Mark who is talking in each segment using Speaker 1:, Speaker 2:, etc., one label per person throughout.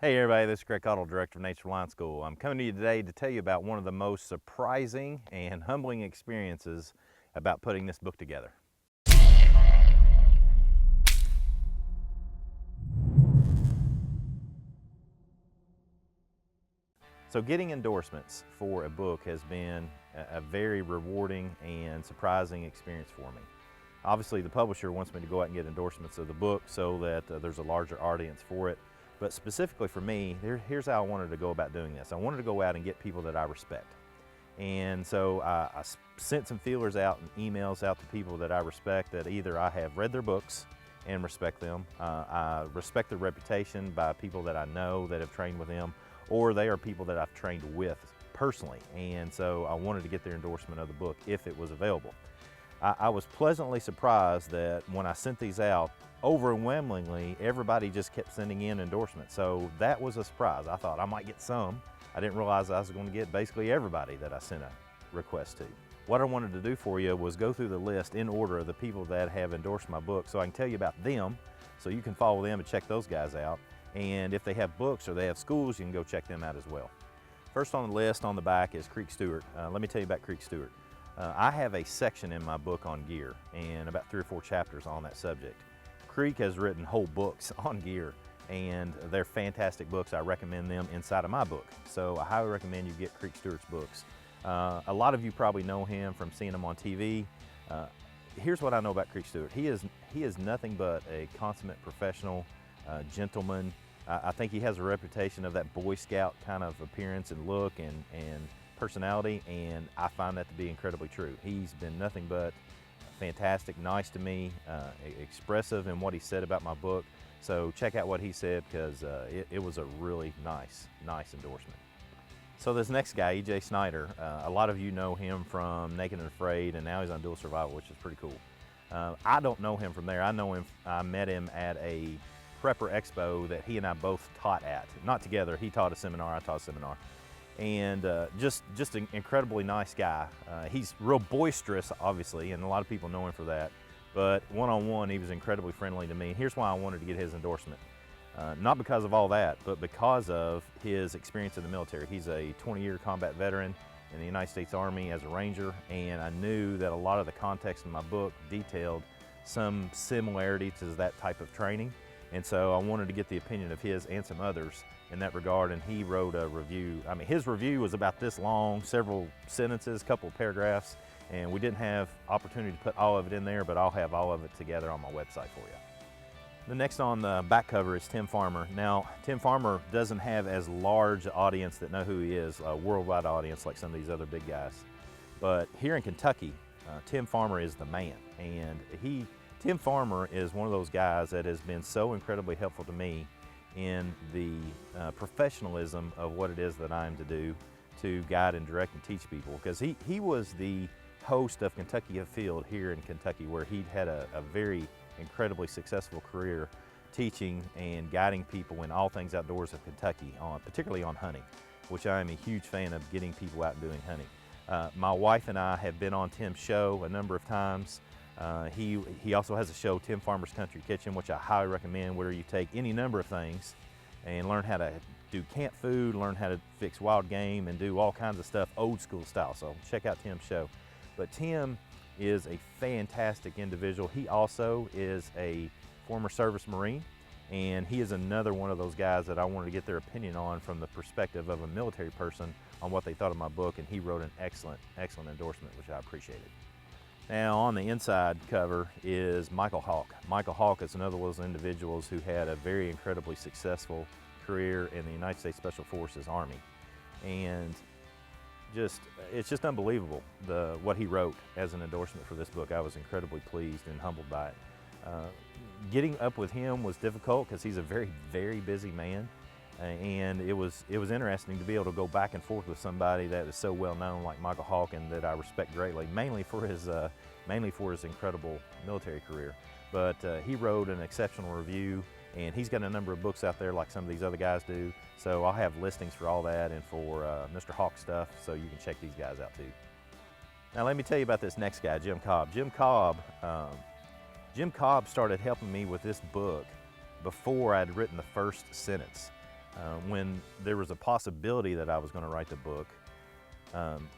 Speaker 1: Hey everybody, this is Cree Stewart, Director of Nature Line School. I'm coming to you today to tell you about one of the most surprising and humbling experiences about putting this book together. So getting endorsements for a book has been a very rewarding and surprising experience for me. Obviously the publisher wants me to go out and get endorsements of the book so that there's a larger audience for it. But specifically for me, here's how I wanted to go about doing this. I wanted to go out and get people that I respect. And so I sent some feelers out and emails out to people that I respect, that either I have read their books and respect them, I respect their reputation by people that I know that have trained with them, or they are people that I've trained with personally. And so I wanted to get their endorsement of the book if it was available. I was pleasantly surprised that when I sent these out, overwhelmingly, everybody just kept sending in endorsements. So that was a surprise. I thought I might get some. I didn't realize I was going to get basically everybody that I sent a request to. What I wanted to do for you was go through the list in order of the people that have endorsed my book so I can tell you about them, so you can follow them and check those guys out. And if they have books or they have schools, you can go check them out as well. First on the list on the back is Cree Stewart. Let me tell you about Cree Stewart. I have a section in my book on gear and about 3 or 4 chapters on that subject. Cree has written whole books on gear, and they're fantastic books. I recommend them inside of my book. So I highly recommend you get Cree Stewart's books. A lot of you probably know him from seeing him on TV. Here's what I know about Cree Stewart. He is nothing but a consummate professional, gentleman. I think he has a reputation of that Boy Scout kind of appearance and look and personality, and I find that to be incredibly true. He's been nothing but fantastic, nice to me, expressive in what he said about my book. So check out what he said, because it was a really nice endorsement. So this next guy, E.J. Snyder, a lot of you know him from Naked and Afraid, and now he's on Dual Survival, which is pretty cool. I don't know him from there. I met him at a prepper expo that he and I both taught at. Not together, he taught a seminar, I taught a seminar. And just an incredibly nice guy. He's real boisterous, obviously, and a lot of people know him for that. But one-on-one, he was incredibly friendly to me. Here's why I wanted to get his endorsement. Not because of all that, but because of his experience in the military. He's a 20-year combat veteran in the United States Army as a Ranger, and I knew that a lot of the context in my book detailed some similarity to that type of training. And so I wanted to get the opinion of his and some others in that regard, and he wrote a review. I mean, his review was about this long, several sentences, couple of paragraphs, and we didn't have opportunity to put all of it in there, but I'll have all of it together on my website for you. The next on the back cover is Tim Farmer. Now, Tim Farmer doesn't have as large an audience that know who he is, a worldwide audience like some of these other big guys. But here in Kentucky, Tim Farmer is the man, and Tim Farmer is one of those guys that has been so incredibly helpful to me in the professionalism of what it is that I am to do to guide and direct and teach people. Because he was the host of Kentucky Afield here in Kentucky, where he'd had a very incredibly successful career teaching and guiding people in all things outdoors of Kentucky, particularly on hunting, which I am a huge fan of, getting people out and doing hunting. My wife and I have been on Tim's show a number of times. He also has a show, Tim Farmer's Country Kitchen, which I highly recommend, where you take any number of things and learn how to do camp food, learn how to fix wild game, and do all kinds of stuff old school style. So check out Tim's show. But Tim is a fantastic individual. He also is a former service Marine, and he is another one of those guys that I wanted to get their opinion on from the perspective of a military person on what they thought of my book, and he wrote an excellent endorsement, which I appreciated. Now on the inside cover is Mykel Hawke. Mykel Hawke is another one of those individuals who had a very incredibly successful career in the United States Special Forces Army. And it's just unbelievable what he wrote as an endorsement for this book. I was incredibly pleased and humbled by it. Getting up with him was difficult because he's a very, very busy man. And it was interesting to be able to go back and forth with somebody that is so well known like Mykel Hawke, and that I respect greatly, mainly for his incredible military career. But he wrote an exceptional review, and he's got a number of books out there like some of these other guys do. So I'll have listings for all that and for Mr. Hawke stuff, so you can check these guys out too. Now let me tell you about this next guy, Jim Cobb. Jim Cobb started helping me with this book before I'd written the first sentence. When there was a possibility that I was going to write the book,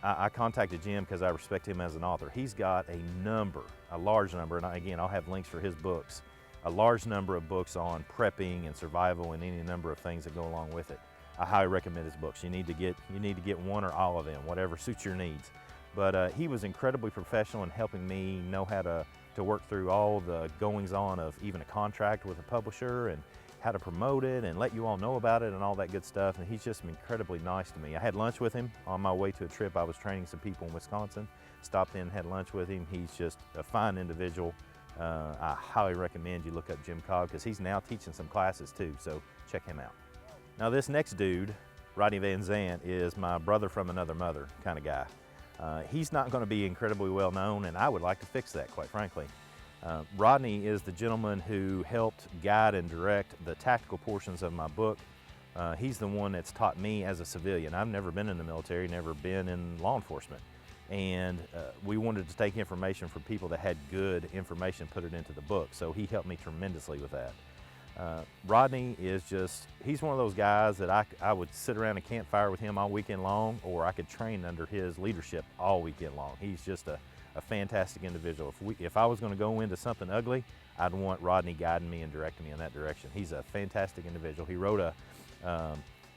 Speaker 1: I contacted Jim because I respect him as an author. He's got a large number, and again, I'll have links for his books, a large number of books on prepping and survival and any number of things that go along with it. I highly recommend his books. You need to get one or all of them, whatever suits your needs. But he was incredibly professional in helping me know how to work through all the goings-on of even a contract with a publisher and how to promote it and let you all know about it and all that good stuff. And he's just incredibly nice to me. I had lunch with him on my way to a trip. I was training some people in Wisconsin. Stopped in, had lunch with him. He's just a fine individual. I highly recommend you look up Jim Cobb because he's now teaching some classes too, so check him out. Now this next dude, Rodney Vanzant, is my brother from another mother kind of guy. He's not going to be incredibly well known, and I would like to fix that, quite frankly. Rodney is the gentleman who helped guide and direct the tactical portions of my book. He's the one that's taught me as a civilian. I've never been in the military, never been in law enforcement. And we wanted to take information from people that had good information, put it into the book. So he helped me tremendously with that. Rodney is he's one of those guys that I would sit around a campfire with him all weekend long, or I could train under his leadership all weekend long. He's just a fantastic individual. If I was going to go into something ugly, I'd want Rodney guiding me and directing me in that direction. He's a fantastic individual. He wrote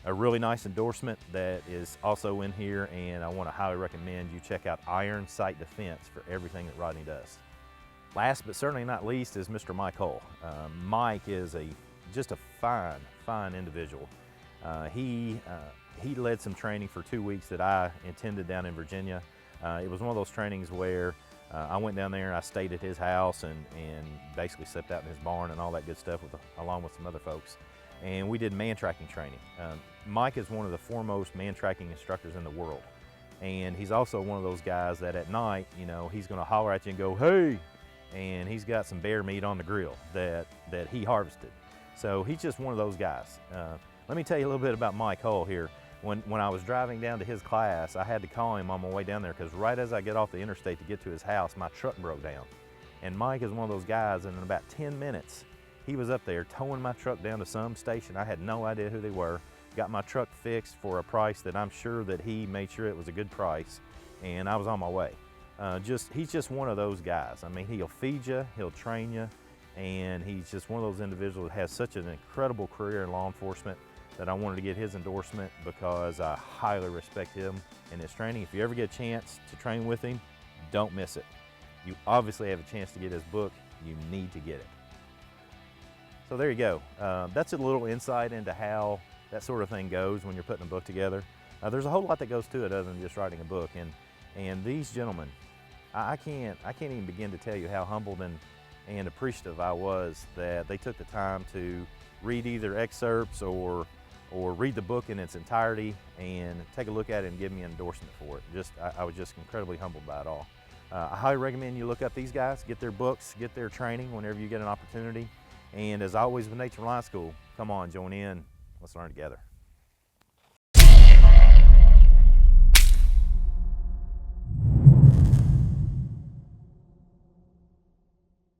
Speaker 1: a really nice endorsement that is also in here, and I want to highly recommend you check out Iron Sight Defense for everything that Rodney does. Last but certainly not least is Mr. Mykel. Mike is just a fine individual. He led some training for 2 weeks that I attended down in Virginia. It was one of those trainings where I went down there and I stayed at his house and basically slept out in his barn and all that good stuff along with some other folks. And we did man tracking training. Mike is one of the foremost man tracking instructors in the world. And he's also one of those guys that at night, he's gonna holler at you and go, "Hey!" And he's got some bear meat on the grill that he harvested. So he's just one of those guys. Let me tell you a little bit about Mykel here. When I was driving down to his class, I had to call him on my way down there because right as I get off the interstate to get to his house, my truck broke down. And Mike is one of those guys, and in about 10 minutes, he was up there towing my truck down to some station. I had no idea who they were. Got my truck fixed for a price that I'm sure that he made sure it was a good price, and I was on my way. He's just one of those guys. I mean, he'll feed you, he'll train you, and he's just one of those individuals that has such an incredible career in law enforcement that I wanted to get his endorsement because I highly respect him and his training. If you ever get a chance to train with him, don't miss it. You obviously have a chance to get his book. You need to get it. So there you go. That's a little insight into how that sort of thing goes when you're putting a book together. There's a whole lot that goes to it other than just writing a book. And these gentlemen, I can't even begin to tell you how humbled and appreciative I was that they took the time to read either excerpts or read the book in its entirety and take a look at it and give me an endorsement for it. I was just incredibly humbled by it all. I highly recommend you look up these guys, get their books, get their training whenever you get an opportunity. And as always with Nature Reliance School, come on, join in, let's learn together.